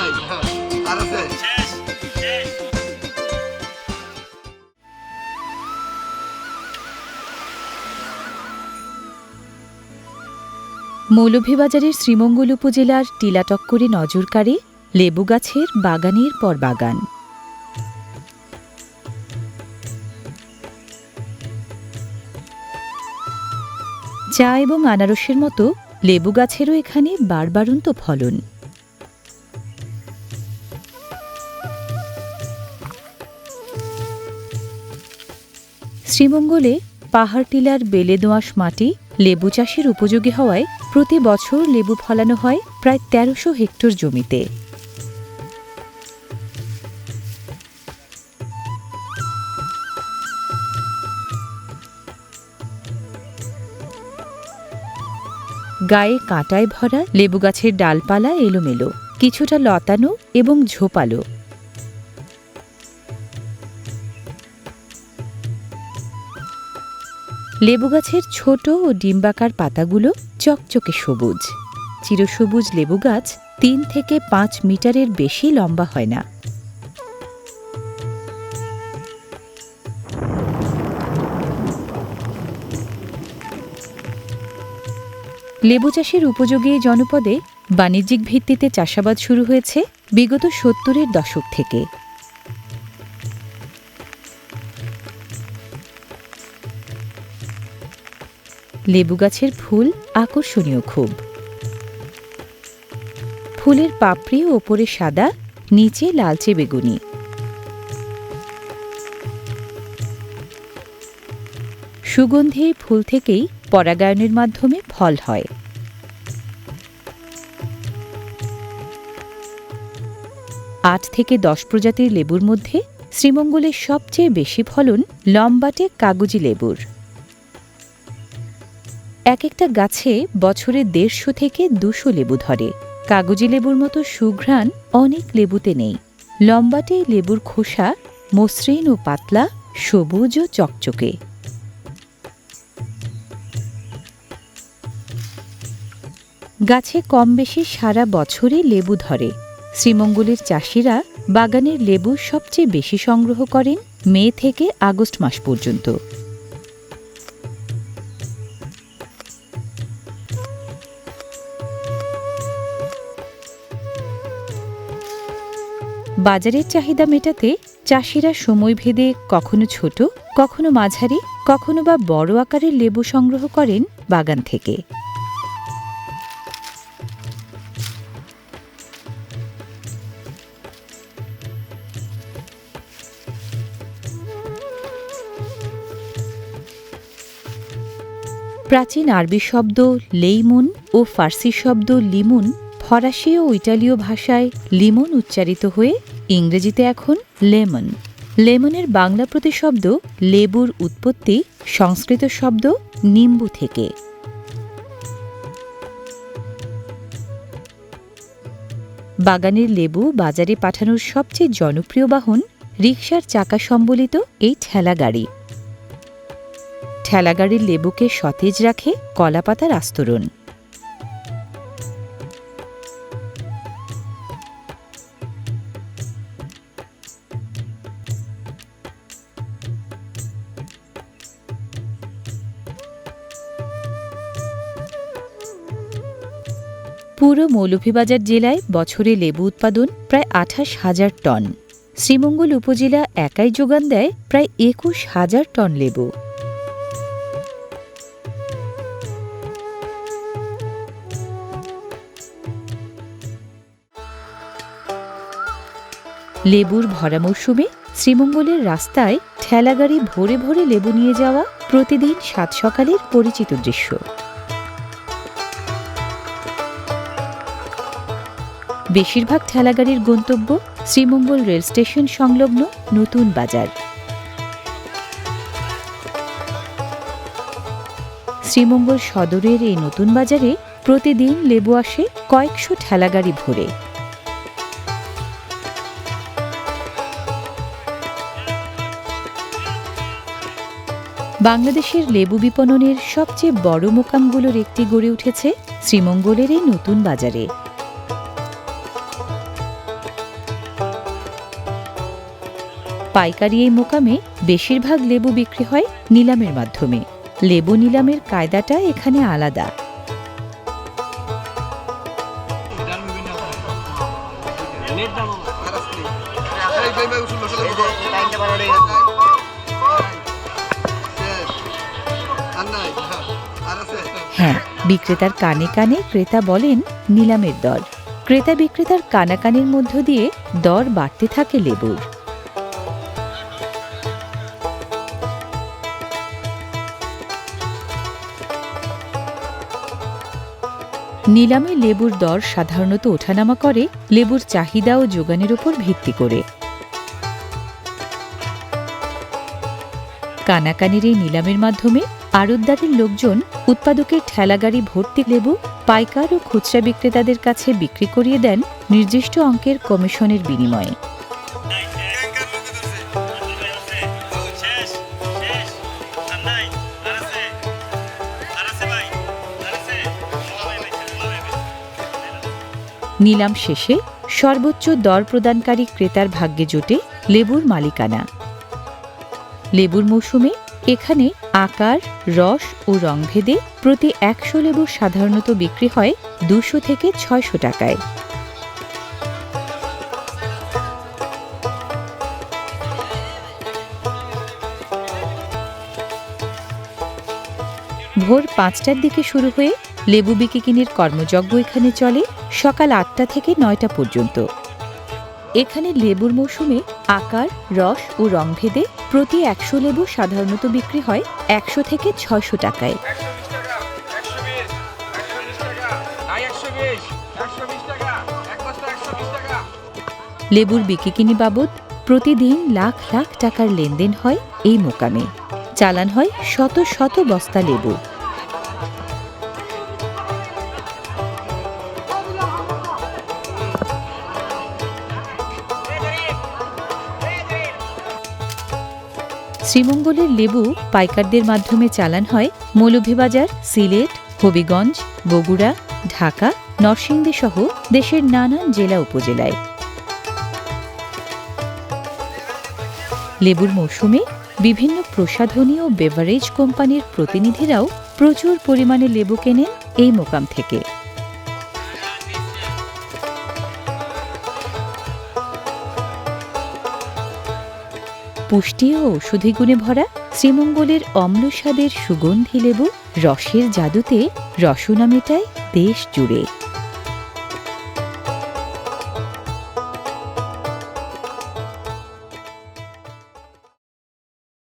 মৌলভীবাজারের শ্রীমঙ্গল উপজেলার টিলাটক্করে নজর কাড়ে লেবু গাছের বাগানের পর বাগান। চা এবং আনারসের মতো লেবু গাছেরও এখানে বাড়বাড়ন্ত ফলন। শ্রীমঙ্গলে পাহাড় টিলার বেলে দোআঁশ মাটি লেবু চাষের উপযোগী হওয়ায় প্রতি বছর লেবু ফলানো হয় প্রায় ১৩০০ হেক্টর জমিতে। গায়ে কাঁটায় ভরা লেবু গাছের ডালপালা এলোমেলো, কিছুটা লতানো এবং ঝোপালো। লেবু গাছের ছোট ও ডিম্বাকার পাতাগুলো চকচকে সবুজ। চিরসবুজ লেবু গাছ ৩ থেকে ৫ মিটারের বেশি লম্বা হয় না। লেবু চাষের উপযোগী জনপদে বাণিজ্যিক ভিত্তিতে চাষাবাদ শুরু হয়েছে বিগত ৭০-এর দশক থেকে। লেবু গাছের ফুল আকর্ষণীয় খুব। ফুলের পাপড়ি ওপরে সাদা, নিচে লালচে বেগুনি। সুগন্ধি এই ফুল থেকেই পরাগায়নের মাধ্যমে ফল হয়। ৮ থেকে ১০ প্রজাতির লেবুর মধ্যে শ্রীমঙ্গলের সবচেয়ে বেশি ফলন লম্বাটে কাগজি লেবুর। এক একটা গাছে বছরে ১৫০ থেকে ২০০ লেবু ধরে। কাগজি লেবুর মতো সুঘ্রাণ অনেক লেবুতে নেই। লম্বাটে লেবুর খোসা মসৃণ ও পাতলা, সবুজ ও চকচকে। গাছে কম বেশি সারা বছরই লেবু ধরে। শ্রীমঙ্গলের চাষিরা বাগানের লেবু সবচেয়ে বেশি সংগ্রহ করেন মে থেকে আগস্ট মাস পর্যন্ত। বাজারের চাহিদা মেটাতে চাষিরা সময়ভেদে কখনো ছোট, কখনো মাঝারি, কখনো বা বড় আকারের লেবু সংগ্রহ করেন বাগান থেকে। প্রাচীন আরবি শব্দ লেইমুন ও ফার্সি শব্দ লিমুন, ফরাসি ও ইটালীয় ভাষায় লিমন উচ্চারিত হয়ে ইংরেজিতে এখন লেমন। লেমনের বাংলা প্রতিশব্দ লেবুর উৎপত্তি সংস্কৃত শব্দ নিম্বু থেকে। বাগানের লেবু বাজারে পাঠানোর সবচেয়ে জনপ্রিয় বাহন রিকশার চাকা সম্বলিত এই ঠেলাগাড়ি। ঠেলাগাড়ির লেবুকে সতেজ রাখে কলাপাতার আস্তরণ। পুরো মৌলভীবাজার জেলায় বছরে লেবু উৎপাদন প্রায় ২৮,০০০ টন। শ্রীমঙ্গল উপজেলা একাই যোগান দেয় প্রায় ২১,০০০ টন লেবু। লেবুর ভরা মৌসুমে শ্রীমঙ্গলের রাস্তায় ঠেলাগাড়ি ভরে ভরে লেবু নিয়ে যাওয়া প্রতিদিন ৭ সকালের পরিচিত দৃশ্য। বেশিরভাগ ঠেলাগাড়ির গন্তব্য শ্রীমঙ্গল রেল স্টেশন সংলগ্ন নতুন বাজার। শ্রীমঙ্গল সদরের এই নতুন বাজারে প্রতিদিন লেবু আসে কয়েকশো ঠেলাগাড়ি ভরে। বাংলাদেশের লেবু বিপণনের সবচেয়ে বড় মোকামগুলোর একটি গড়ে উঠেছে শ্রীমঙ্গলের এই নতুন বাজারে। পাইকারি এই মোকামে বেশিরভাগ লেবু বিক্রি হয় নিলামের মাধ্যমে। লেবু নিলামের কায়দাটা এখানে আলাদা। হ্যাঁ, বিক্রেতার কানে কানে ক্রেতা বলেন নিলামের দর। ক্রেতা বিক্রেতার কানাকানির মধ্য দিয়ে দর বাড়তে থাকে লেবুর। নিলামে লেবুর দর সাধারণত ওঠানামা করে লেবুর চাহিদা ও যোগানের উপর ভিত্তি করে। কানাকানির এই নিলামের মাধ্যমে আড়তদারের লোকজন উৎপাদকের ঠেলাগাড়ি ভর্তি লেবু পাইকার ও খুচরা বিক্রেতাদের কাছে বিক্রি করিয়ে দেন নির্দিষ্ট অঙ্কের কমিশনের বিনিময়ে। নিলাম শেষে সর্বোচ্চ দর প্রদানকারী ক্রেতার ভাগ্যে জোটে লেবুর মালিকানা। লেবুর মৌসুমে এখানে আকার, রস ও রংভেদে প্রতি ১০০ লেবু সাধারণত বিক্রি হয় ২০০ থেকে ৬০০ টাকায়। ভোর ৫টার দিকে শুরু হয়ে লেবু বিক্রির কর্মযজ্ঞ এখানে চলে সকাল ৮টা থেকে ৯টা পর্যন্ত। এখানে লেবুর মৌসুমে আকার, রস ও রংভেদে প্রতি ১০০ লেবু সাধারণত বিক্রি হয় ১০০ থেকে ৬০০ টাকায়। লেবুর বিক্রি বাবদ প্রতিদিন লাখ লাখ টাকার লেনদেন হয় এই মোকামে। চালান হয় শত শত বস্তা লেবু। শ্রীমঙ্গলের লেবু পাইকারদের মাধ্যমে চালান হয় মৌলভীবাজার, সিলেট, হবিগঞ্জ, বগুড়া, ঢাকা, নরসিংদী সহ দেশের নানান জেলা উপজেলায়। লেবুর মৌসুমে বিভিন্ন প্রসাধনী ও বেভারেজ কোম্পানির প্রতিনিধিরাও প্রচুর পরিমাণে লেবু কেনেন এই মোকাম থেকে। পুষ্টি ও ঔষধি গুণে ভরা শ্রীমঙ্গলের অম্ল স্বাদের সুগন্ধি লেবু রসের জাদুতে রসনা মেটায় দেশ জুড়ে।